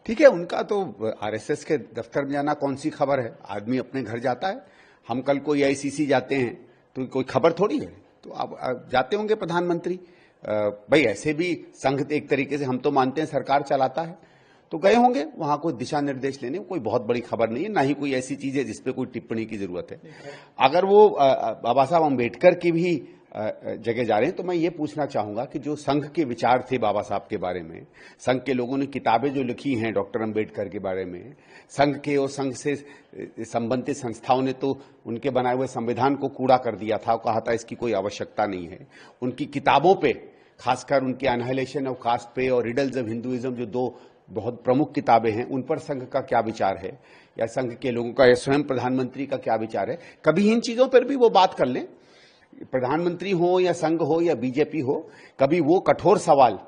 ठीक है, उनका तो आरएसएस के दफ्तर में जाना कौन सी खबर है। आदमी अपने घर जाता है। हम कल कोई आईसीसी जाते हैं तो कोई खबर थोड़ी है। तो आप जाते होंगे प्रधानमंत्री। भाई ऐसे भी संघ एक तरीके से हम तो मानते हैं सरकार चलाता है, तो गए होंगे वहां कोई दिशा निर्देश लेने। कोई बहुत बड़ी खबर नहीं है, ना ही कोई ऐसी चीज है जिसपे कोई टिप्पणी की जरूरत है। अगर वो बाबा साहब अम्बेडकर की भी जगह जा रहे हैं तो मैं ये पूछना चाहूंगा कि जो संघ के विचार थे बाबा साहब के बारे में, संघ के लोगों ने किताबें जो लिखी हैं डॉक्टर अम्बेडकर के बारे में, संघ के और संघ से संबंधित संस्थाओं ने तो उनके बनाए हुए संविधान को कूड़ा कर दिया था, कहा था इसकी कोई आवश्यकता नहीं है। उनकी किताबों पे, खासकर उनके अनहाइलेशन ऑफ कास्ट पे और रिडल्स ऑफ हिंदुइज्म, जो दो बहुत प्रमुख किताबें हैं, उन पर संघ का क्या विचार है, या संघ के लोगों का या स्वयं प्रधानमंत्री का क्या विचार है। कभी इन चीजों पर भी वो बात कर लें। प्रधानमंत्री हो या संघ हो या बीजेपी हो, कभी वो कठोर सवाल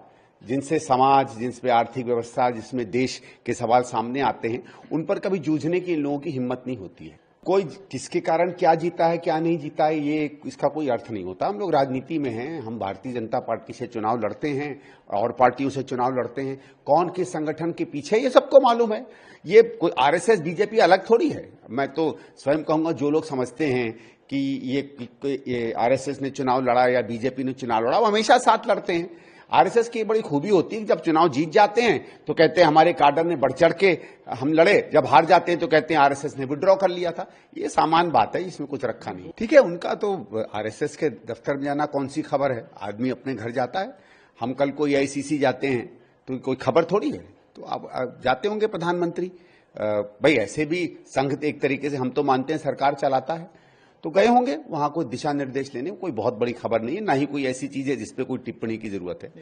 जिनसे समाज, जिनसे आर्थिक व्यवस्था, जिसमें देश के सवाल सामने आते हैं, उन पर कभी जूझने की इन लोगों की हिम्मत नहीं होती है। कोई किसके कारण क्या जीता है क्या नहीं जीता है, ये इसका कोई अर्थ नहीं होता। हम लोग राजनीति में हैं, हम भारतीय जनता पार्टी से चुनाव लड़ते हैं और पार्टियों से चुनाव लड़ते हैं। कौन किस संगठन के पीछे, ये सबको मालूम है। ये कोई आरएसएस बीजेपी अलग थोड़ी है। मैं तो स्वयं कहूंगा, जो लोग समझते हैं कि ये आरएसएस ने चुनाव लड़ा या बीजेपी ने चुनाव लड़ा, वो हमेशा साथ लड़ते हैं। आरएसएस की बड़ी खूबी होती है कि जब चुनाव जीत जाते हैं तो कहते हैं हमारे काडर ने बढ़ चढ़ के हम लड़े, जब हार जाते हैं तो कहते हैं आरएसएस ने विड्रॉ कर लिया था। ये सामान्य बात है, इसमें कुछ रखा नहीं। ठीक है, उनका तो आरएसएस के दफ्तर में जाना कौन सी खबर है। आदमी अपने घर जाता है। हम कल कोई आईसीसी जाते हैं तो कोई खबर थोड़ी है। तो आप जाते होंगे प्रधानमंत्री। भाई ऐसे भी संघ एक तरीके से हम तो मानते हैं सरकार चलाता है, तो गए होंगे वहां कोई दिशा निर्देश लेने। कोई बहुत बड़ी खबर नहीं है, ना ही कोई ऐसी चीज है जिसपे कोई टिप्पणी की जरूरत है।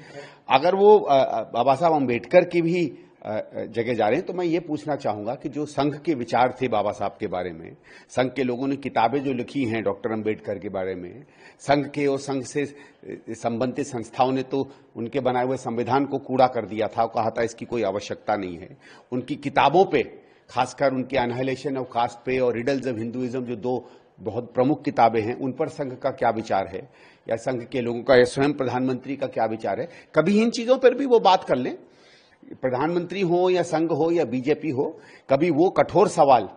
अगर वो बाबा साहब अम्बेडकर की भी जगह जा रहे हैं तो मैं ये पूछना चाहूंगा कि जो संघ के विचार थे बाबा साहब के बारे में, संघ के लोगों ने किताबें जो लिखी हैं डॉक्टर अम्बेडकर के बारे में, संघ के और संघ से संबंधित संस्थाओं ने तो उनके बनाए हुए संविधान को कूड़ा कर दिया था, कहा था इसकी कोई आवश्यकता नहीं है। उनकी किताबों पे, खासकर उनके अनहाइलेशन ऑफ कास्ट पे और रिडल्स ऑफ हिंदुइज्म, जो दो बहुत प्रमुख किताबें हैं, उन पर संघ का क्या विचार है, या संघ के लोगों का या स्वयं प्रधानमंत्री का क्या विचार है। कभी इन चीजों पर भी वो बात कर लें। प्रधानमंत्री हो या संघ हो या बीजेपी हो, कभी वो कठोर सवाल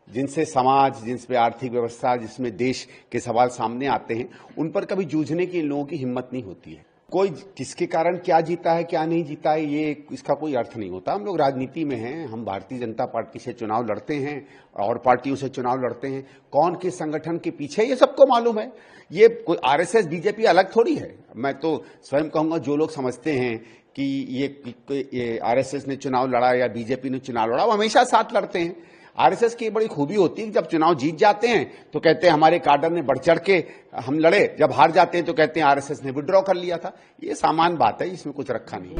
जिनसे समाज, जिनसे आर्थिक व्यवस्था, जिसमें देश के सवाल सामने आते हैं, उन पर कभी जूझने की इन लोगों की हिम्मत नहीं होती है। कोई किसके कारण क्या जीता है क्या नहीं जीता है, ये इसका कोई अर्थ नहीं होता। हम लोग राजनीति में हैं, हम भारतीय जनता पार्टी से चुनाव लड़ते हैं और पार्टियों से चुनाव लड़ते हैं। कौन किस संगठन के पीछे, ये सबको मालूम है। ये कोई आरएसएस बीजेपी अलग थोड़ी है। मैं तो स्वयं कहूंगा, जो लोग समझते हैं कि ये आरएसएस ने चुनाव लड़ा या बीजेपी ने चुनाव लड़ा, वो हमेशा साथ लड़ते हैं। आरएसएस की बड़ी खूबी होती है कि जब चुनाव जीत जाते हैं तो कहते हैं हमारे काडर ने बढ़ चढ़ के हम लड़े, जब हार जाते हैं तो कहते हैं आरएसएस ने विड्रॉ कर लिया था। ये सामान्य बात है, इसमें कुछ रखा नहीं।